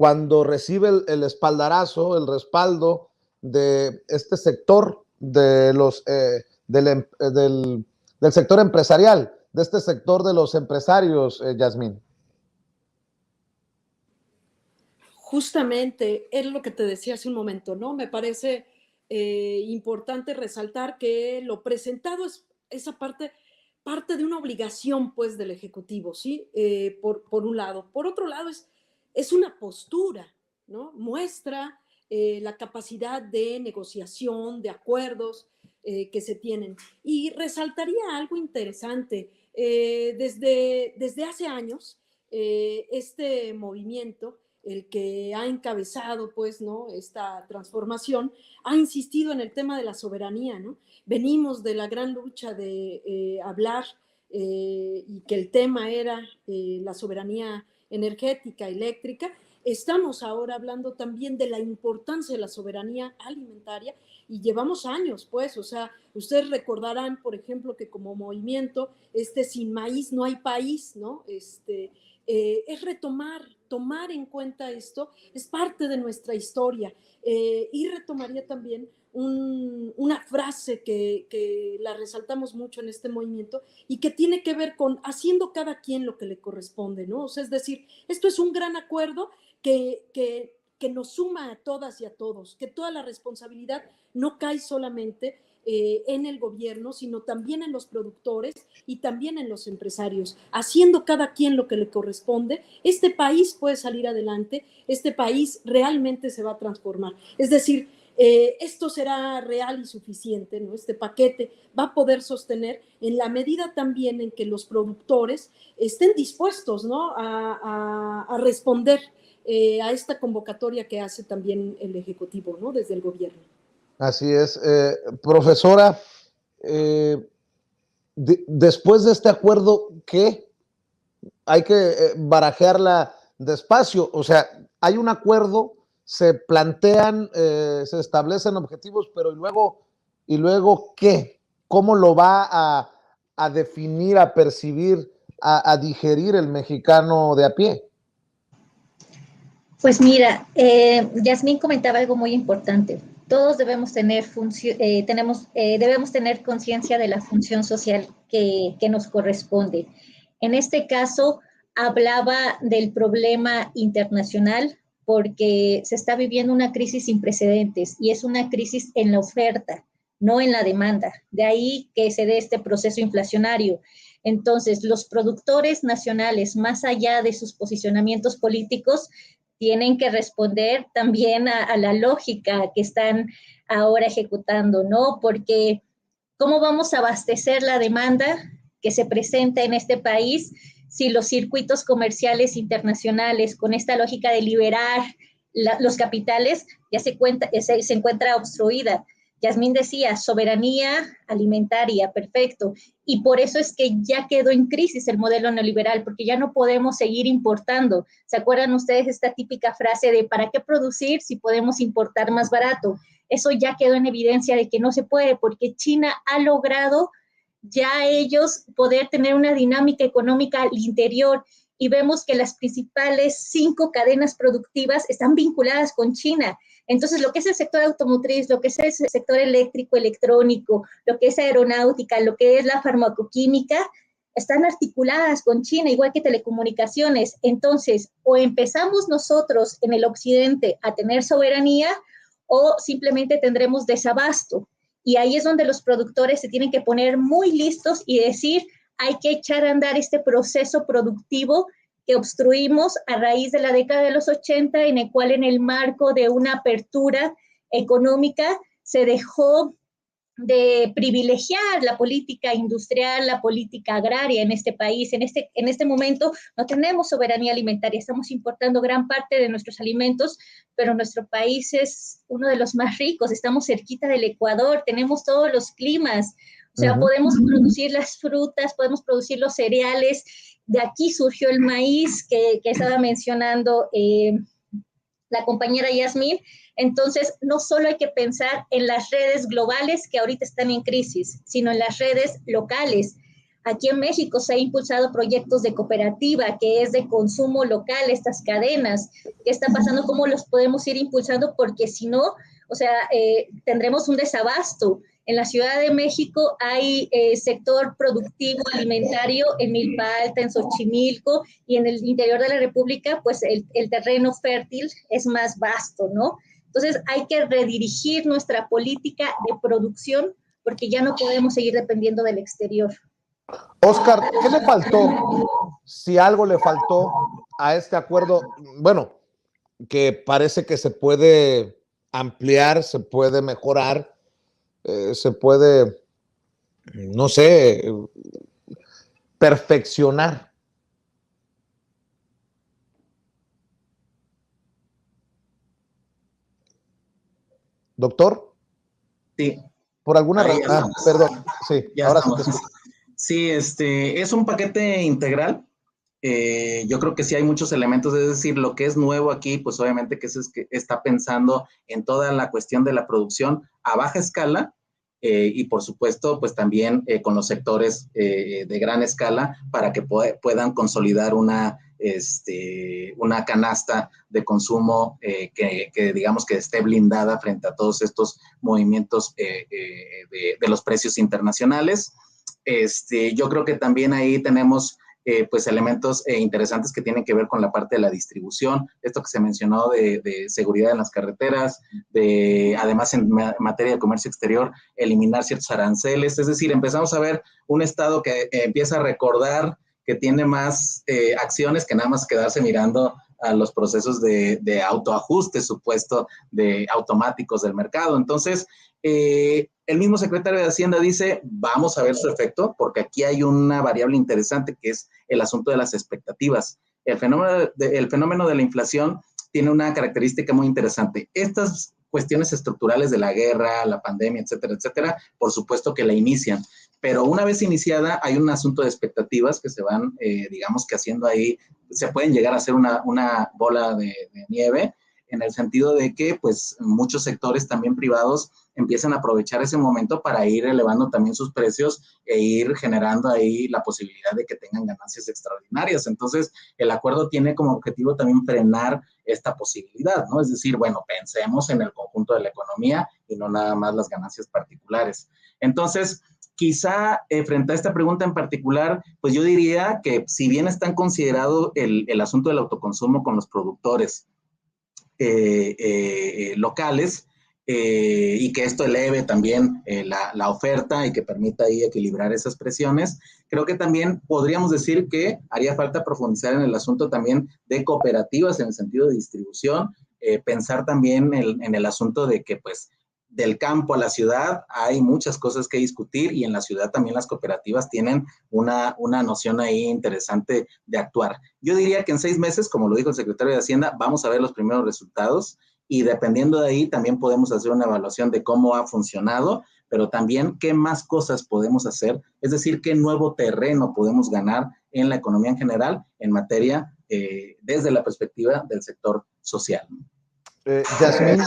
cuando recibe el espaldarazo, el respaldo de este sector de los, del sector empresarial, de este sector de los empresarios, Yasmín. Justamente, es lo que te decía hace un momento, ¿no? Me parece importante resaltar que lo presentado es esa parte de una obligación, pues, del Ejecutivo, ¿sí? Por un lado. Por otro lado, es una postura, ¿no? Muestra la capacidad de negociación, de acuerdos que se tienen. Y resaltaría algo interesante. Desde hace años, este movimiento, el que ha encabezado, pues, ¿no?, esta transformación, ha insistido en el tema de la soberanía, ¿no? Venimos de la gran lucha de hablar y que el tema era la soberanía energética, eléctrica. Estamos ahora hablando también de la importancia de la soberanía alimentaria y llevamos años, pues, o sea, ustedes recordarán, por ejemplo, que como movimiento, sin maíz no hay país, ¿no? Es tomar en cuenta esto, es parte de nuestra historia. Y retomaría también una frase que la resaltamos mucho en este movimiento y que tiene que ver con haciendo cada quien lo que le corresponde, ¿no? O sea, es decir, esto es un gran acuerdo que nos suma a todas y a todos, que toda la responsabilidad no cae solamente en el gobierno, sino también en los productores y también en los empresarios. Haciendo cada quien lo que le corresponde, este país puede salir adelante, este país realmente se va a transformar. Es decir, esto será real y suficiente, ¿no? Este paquete va a poder sostener en la medida también en que los productores estén dispuestos, ¿no?, a responder a esta convocatoria que hace también el Ejecutivo, ¿no?, desde el gobierno. Así es. Profesora, después de este acuerdo, ¿qué? Hay que barajearla despacio. O sea, hay un acuerdo, se plantean, se establecen objetivos, pero ¿y luego qué? ¿Cómo lo va a definir, a percibir, a digerir el mexicano de a pie? Pues mira, Yasmín comentaba algo muy importante. Todos debemos tener debemos tener conciencia de la función social que nos corresponde. En este caso, hablaba del problema internacional porque se está viviendo una crisis sin precedentes y es una crisis en la oferta, no en la demanda. De ahí que se dé este proceso inflacionario. Entonces, los productores nacionales, más allá de sus posicionamientos políticos, tienen que responder también a la lógica que están ahora ejecutando, ¿no? Porque ¿cómo vamos a abastecer la demanda que se presenta en este país si los circuitos comerciales internacionales, con esta lógica de liberar los capitales, ya se encuentra obstruida? Yasmín decía, soberanía alimentaria, perfecto. Y por eso es que ya quedó en crisis el modelo neoliberal, porque ya no podemos seguir importando. ¿Se acuerdan ustedes esta típica frase de ¿para qué producir si podemos importar más barato? Eso ya quedó en evidencia de que no se puede, porque China ha logrado ya ellos poder tener una dinámica económica al interior y vemos que las principales 5 cadenas productivas están vinculadas con China. Entonces, lo que es el sector automotriz, lo que es el sector eléctrico, electrónico, lo que es aeronáutica, lo que es la farmacoquímica, están articuladas con China, igual que telecomunicaciones. Entonces, o empezamos nosotros en el occidente a tener soberanía o simplemente tendremos desabasto. Y ahí es donde los productores se tienen que poner muy listos y decir, hay que echar a andar este proceso productivo que obstruimos a raíz de la década de los 80, en el cual en el marco de una apertura económica se dejó de privilegiar la política industrial, la política agraria en este país. En este momento no tenemos soberanía alimentaria, estamos importando gran parte de nuestros alimentos, pero nuestro país es uno de los más ricos, estamos cerquita del Ecuador, tenemos todos los climas, o sea, podemos producir las frutas, podemos producir los cereales, de aquí surgió el maíz que estaba mencionando la compañera Yasmín. Entonces, no solo hay que pensar en las redes globales que ahorita están en crisis, sino en las redes locales. Aquí en México se ha impulsado proyectos de cooperativa, que es de consumo local, estas cadenas. ¿Qué está pasando? ¿Cómo los podemos ir impulsando? Porque si no, o sea, tendremos un desabasto. En la Ciudad de México hay sector productivo alimentario en Milpa Alta, en Xochimilco, y en el interior de la República, pues el terreno fértil es más vasto, ¿no? Entonces hay que redirigir nuestra política de producción porque ya no podemos seguir dependiendo del exterior. Oscar, ¿qué le faltó? Si algo le faltó a este acuerdo, bueno, que parece que se puede ampliar, se puede mejorar, se puede, no sé, perfeccionar. Doctor, Sí. por alguna razón. Perdón, sí, ya ahora estamos. sí te escucho. Sí, es un paquete integral. Yo creo que sí hay muchos elementos, es decir, lo que es nuevo aquí, pues obviamente que es que está pensando en toda la cuestión de la producción a baja escala y por supuesto, pues también con los sectores de gran escala para que puedan consolidar una canasta de consumo que digamos que esté blindada frente a todos estos movimientos de los precios internacionales. Yo creo que también ahí tenemos pues elementos interesantes que tienen que ver con la parte de la distribución, esto que se mencionó de seguridad en las carreteras, además en materia de comercio exterior, eliminar ciertos aranceles, es decir, empezamos a ver un Estado que empieza a recordar que tiene más acciones que nada más quedarse mirando a los procesos de autoajuste supuesto de automáticos del mercado. Entonces, el mismo secretario de Hacienda dice, vamos a ver su efecto, porque aquí hay una variable interesante que es el asunto de las expectativas. El fenómeno de la inflación tiene una característica muy interesante. Estas cuestiones estructurales de la guerra, la pandemia, etcétera, por supuesto que la inician, pero una vez iniciada hay un asunto de expectativas que se van, digamos que haciendo ahí, se pueden llegar a hacer una bola de nieve, en el sentido de que pues muchos sectores también privados empiezan a aprovechar ese momento para ir elevando también sus precios e ir generando ahí la posibilidad de que tengan ganancias extraordinarias. Entonces, el acuerdo tiene como objetivo también frenar esta posibilidad, ¿no? Es decir, bueno, pensemos en el conjunto de la economía y no nada más las ganancias particulares. Entonces, quizá frente a esta pregunta en particular, pues yo diría que si bien están considerado el asunto del autoconsumo con los productores locales, y que esto eleve también la oferta y que permita ahí equilibrar esas presiones. Creo que también podríamos decir que haría falta profundizar en el asunto también de cooperativas en el sentido de distribución, pensar también en el asunto de que pues del campo a la ciudad hay muchas cosas que discutir y en la ciudad también las cooperativas tienen una noción ahí interesante de actuar. Yo diría que en 6 meses, como lo dijo el secretario de Hacienda, vamos a ver los primeros resultados y dependiendo de ahí también podemos hacer una evaluación de cómo ha funcionado, pero también qué más cosas podemos hacer, es decir, qué nuevo terreno podemos ganar en la economía en general en materia desde la perspectiva del sector social. Yasmín.